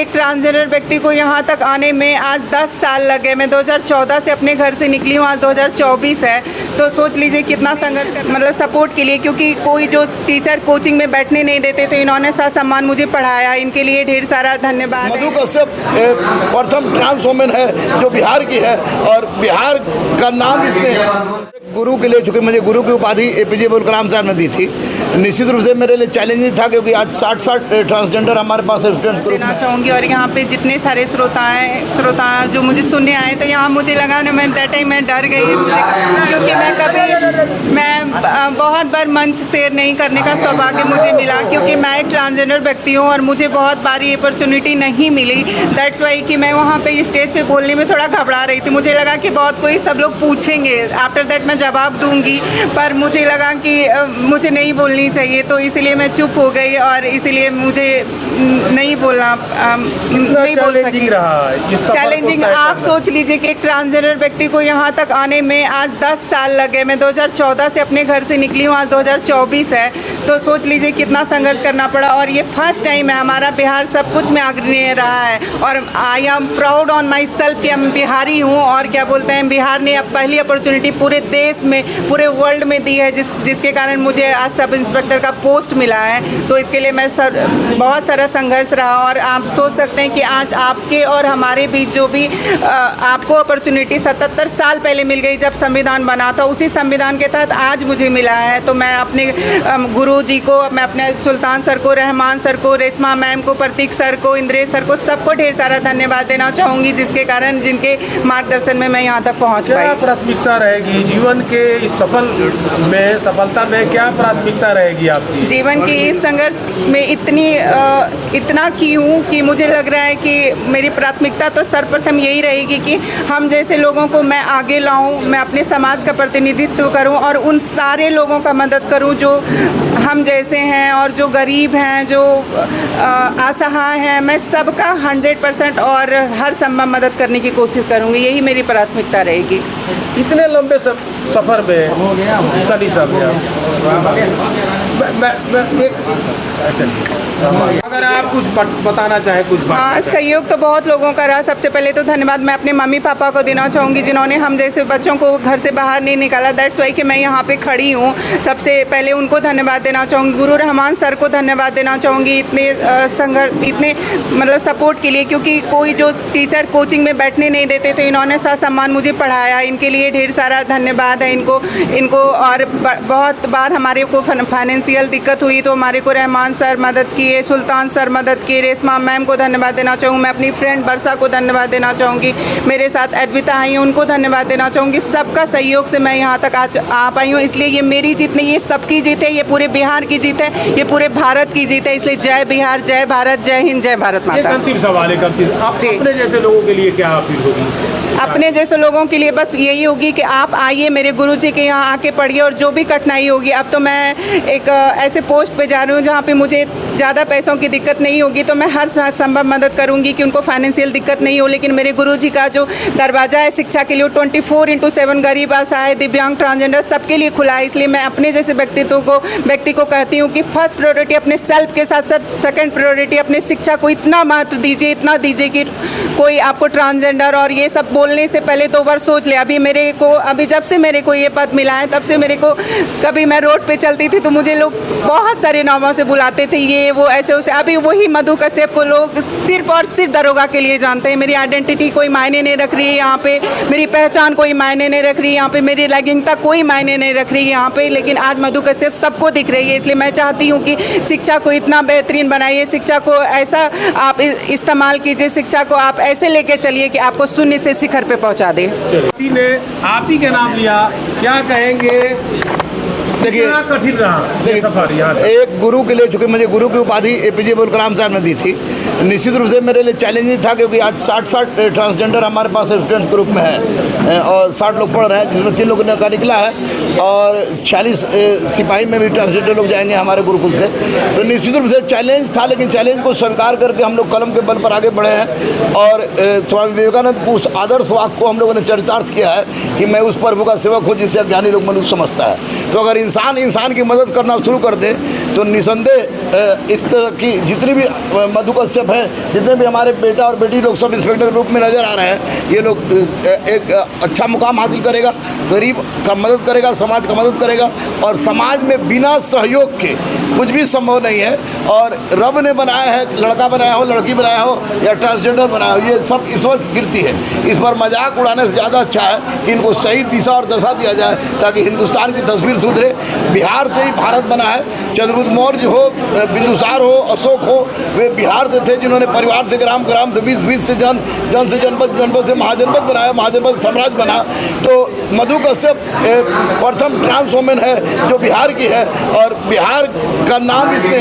एक ट्रांसजेंडर व्यक्ति को यहाँ तक आने में आज 10 साल लगे। मैं 2014 से अपने घर से निकली हूँ, आज 2024 है। तो सोच लीजिए कितना संघर्ष कर, मतलब सपोर्ट के लिए, क्योंकि कोई जो टीचर कोचिंग में बैठने नहीं देते थे, इन्होंने सम्मान मुझे पढ़ाया। इनके लिए ढेर सारा धन्यवाद। मधु कश्यप प्रथम ट्रांस वुमेन है जो बिहार की है और बिहार का नाम इसने गुरु के लिए, चूँकि मुझे गुरु की उपाधि APJ अब्दुल कलाम साहब ने दी थी, निश्चित रूप से मेरे लिए चैलेंजिंग था, क्योंकि आज 60 ट्रांसजेंडर हमारे पास स्टूडेंट्स ग्रुप देना चाहूँगी। और यहाँ पे जितने सारे श्रोता जो मुझे सुनने आए, तो यहाँ मुझे लगा ना, मैं दैट टाइम मैं डर गई, क्योंकि मैं बहुत बार मंच शेयर नहीं करने का सौभाग्य मुझे मिला, क्योंकि मैं एक ट्रांसजेंडर व्यक्ति हूँ और मुझे बहुत बार ये अपॉर्चुनिटी नहीं मिली। दैट्स वाई कि मैं वहाँ पे स्टेज पे बोलने में थोड़ा घबरा रही थी। मुझे लगा कि बहुत कोई सब लोग पूछेंगे, आफ्टर दैट मैं जवाब दूंगी, पर मुझे लगा कि मुझे नहीं बोलनी चाहिए, तो इसलिए मैं चुप हो गई और इसीलिए मुझे नहीं बोलना, नहीं बोल सकी। चैलेंजिंग आप सोच लीजिए कि एक ट्रांसजेंडर व्यक्ति को यहाँ तक आने में आज 10 साल लगे। मैं 2014 से अपने घर से निकली हूँ, आज 2024 है। तो सोच लीजिए कितना संघर्ष करना पड़ा। और ये फर्स्ट टाइम है हमारा बिहार सब कुछ में अग्रणी रहा है, और I am proud on my self कि हम बिहारी हूँ। और क्या बोलते हैं, बिहार ने अब पहली अपॉर्चुनिटी पूरे देश में, पूरे वर्ल्ड में दी है, जिसके कारण मुझे आज सब इंस्पेक्टर का पोस्ट मिला है। तो इसके लिए मैं बहुत सारा संघर्ष रहा। और आप सोच सकते हैं कि आज आपके और हमारे बीच जो भी आपको अपॉर्चुनिटी 77 साल पहले मिल गई जब संविधान बना था, उसी संविधान के तहत आज मुझे मिला है। तो मैं अपने गुरु जी को, मैं अपने सुल्तान सर को, रहमान सर को, रेशमा मैम को, प्रतीक सर को, इंद्रेश सर को, सबको ढेर सारा धन्यवाद देना चाहूँगी, जिसके कारण, जिनके मार्गदर्शन में मैं यहाँ तक पहुँच पाई। क्या प्राथमिकता रहेगी जीवन के इस सफलता में, क्या प्राथमिकता रहेगी आपकी? जीवन की इस संघर्ष में इतना की हूँ कि मुझे लग रहा है कि मेरी प्राथमिकता तो सर्वप्रथम यही रहेगी कि हम जैसे लोगों को मैं आगे लाऊं, मैं अपने समाज का प्रतिनिधित्व करूं और उन सारे लोगों का मदद करूं जो हम जैसे हैं और जो गरीब हैं, जो असहाय हैं। मैं सबका 100% और हर संभव मदद करने की कोशिश करूंगी। यही मेरी प्राथमिकता रहेगी। इतने लंबे सफ़र में स्टडी अगर आप कुछ बताना चाहें, कुछ बात। हाँ, सहयोग तो बहुत लोगों का रहा। सबसे पहले तो धन्यवाद मैं अपने मम्मी पापा को देना चाहूँगी, जिन्होंने हम जैसे बच्चों को घर से बाहर नहीं निकाला। दैट्स वाई कि मैं यहाँ पे खड़ी हूँ। सबसे पहले उनको धन्यवाद देना चाहूँगी। गुरु रहमान सर को धन्यवाद देना चाहूँगी, इतने मतलब सपोर्ट के लिए, क्योंकि कोई जो टीचर कोचिंग में बैठने नहीं देते थे, इन्होंने सम्मान मुझे पढ़ाया। इनके लिए ढेर सारा धन्यवाद है इनको। और बहुत बार हमारे को फाइनेंशियल दिक्कत हुई तो हमारे को रहमान सर मदद किए, सुल्तान सर मदद किए, रेशमा मैम को धन्यवाद देना चाहूँ। मैं अपनी फ्रेंड वर्षा को धन्यवाद देना चाहूँगी। मेरे साथ एडविता आई हैं, उनको धन्यवाद देना चाहूँगी। सबका सहयोग से मैं यहाँ तक आज आ पाई हूँ। इसलिए ये मेरी जीत नहीं, ये सबकी जीत है, ये पूरे बिहार की जीत है, ये पूरे भारत की जीत है। इसलिए जय बिहार, जय भारत, जय हिंद, जय भारत माता। अंतिम सवाल है, अपने जैसे लोगों के लिए क्या अपील होगी? अपने जैसे लोगों के लिए बस यही होगी कि आप आइए मेरे गुरुजी के यहाँ आके पढ़िए, और जो भी कठिनाई होगी, अब तो मैं एक ऐसे पोस्ट पे जा रही हूँ जहाँ पे मुझे ज़्यादा पैसों की दिक्कत नहीं होगी, तो मैं हर संभव मदद करूँगी कि उनको फाइनेंशियल दिक्कत नहीं हो। लेकिन मेरे गुरुजी का जो दरवाज़ा है शिक्षा के लिए, 24/7 गरीब, असहाय, दिव्यांग, ट्रांसजेंडर सबके लिए खुला है। इसलिए मैं अपने जैसे व्यक्ति को कहती हूँ कि फर्स्ट प्रायोरिटी अपने सेल्फ के साथ साथ सेकेंड प्रायोरिटी अपने शिक्षा को इतना महत्व दीजिए, इतना दीजिए कि कोई आपको ट्रांसजेंडर और ये सब बोलने से पहले 2 बार सोच ले। अभी जब से मेरे को ये पद मिला है, तब से मेरे को, कभी मैं रोड पे चलती थी तो मुझे लोग बहुत सारे नामों से बुलाते थे, ये वो ऐसे वैसे। अभी वही मधु कश्यप को लोग सिर्फ और सिर्फ दरोगा के लिए जानते हैं। मेरी आइडेंटिटी कोई मायने नहीं रख रही है यहाँ पे, मेरी पहचान कोई मायने नहीं रख रही है यहाँ पे, मेरी लैंगिकता कोई मायने नहीं रख रही है यहाँ पे। लेकिन आज मधु कश्यप सबको दिख रही है। इसलिए मैं चाहती हूँ कि शिक्षा को इतना बेहतरीन बनाइए, शिक्षा को ऐसा आप इस्तेमाल कीजिए, शिक्षा को आप ऐसे लेके चलिए कि आपको शून्य से शिखर पे पहुँचा दे। ने आप ही का नाम लिया, क्या कहेंगे? देखिए, कठिन रहा सफर यहाँ से। एक गुरु के लिए, चूँकि मुझे गुरु की उपाधि APJ अब्दुल कलाम साहब ने दी थी, निश्चित रूप से मेरे लिए चैलेंजिंग था, क्योंकि आज 60 ट्रांसजेंडर हमारे पास स्टूडेंट्स ग्रुप में है और 60 लोग पढ़ रहे हैं, जिसमें 3 लोगों का निकला है। और 46 सिपाही में भी ट्रांसजेंडर लोग जाएंगे हमारे गुरुकुल से। तो निश्चित रूप से चैलेंज था, लेकिन चैलेंज को स्वीकार करके हम लोग कलम के बल पर आगे बढ़े हैं और स्वामी विवेकानंद को उस आदर्श वाक्य को हम लोगों ने चरितार्थ किया है कि मैं उस प्रभु का सेवक हूँ जिसे अज्ञानी लोग मनुष्य समझता है। तो अगर इंसान इंसान की मदद करना शुरू कर दे तो निसंदेह इस तरह की जितनी भी मधु कश्यप हैं, जितने भी हमारे बेटा और बेटी लोग सब इंस्पेक्टर के रूप में नज़र आ रहे हैं, ये लोग एक अच्छा मुकाम हासिल करेगा, गरीब का मदद करेगा, समाज का मदद करेगा। और समाज में बिना सहयोग के कुछ भी संभव नहीं है। और रब ने बनाया है, लड़का बनाया हो, लड़की बनाया हो या ट्रांसजेंडर बनाया हो, ये सब ईश्वर की कृति है। इस पर मजाक उड़ाने से ज़्यादा अच्छा है कि इनको सही दिशा और दशा दिया जाए ताकि हिंदुस्तान की तस्वीर सुधरे। बिहार से ही भारत बना है। चंद्रगुप्त मौर्य हो, बिंदुसार हो, अशोक हो, वे बिहार से थे जिन्होंने परिवार से ग्राम, ग्राम से 20 से जन से जनपद, जनपद से महाजनपद बनाया, महाजनपद साम्राज्य बना। तो मधु कश्यप प्रथम ट्रांस वुमेन है जो बिहार की है और बिहार का नाम इसने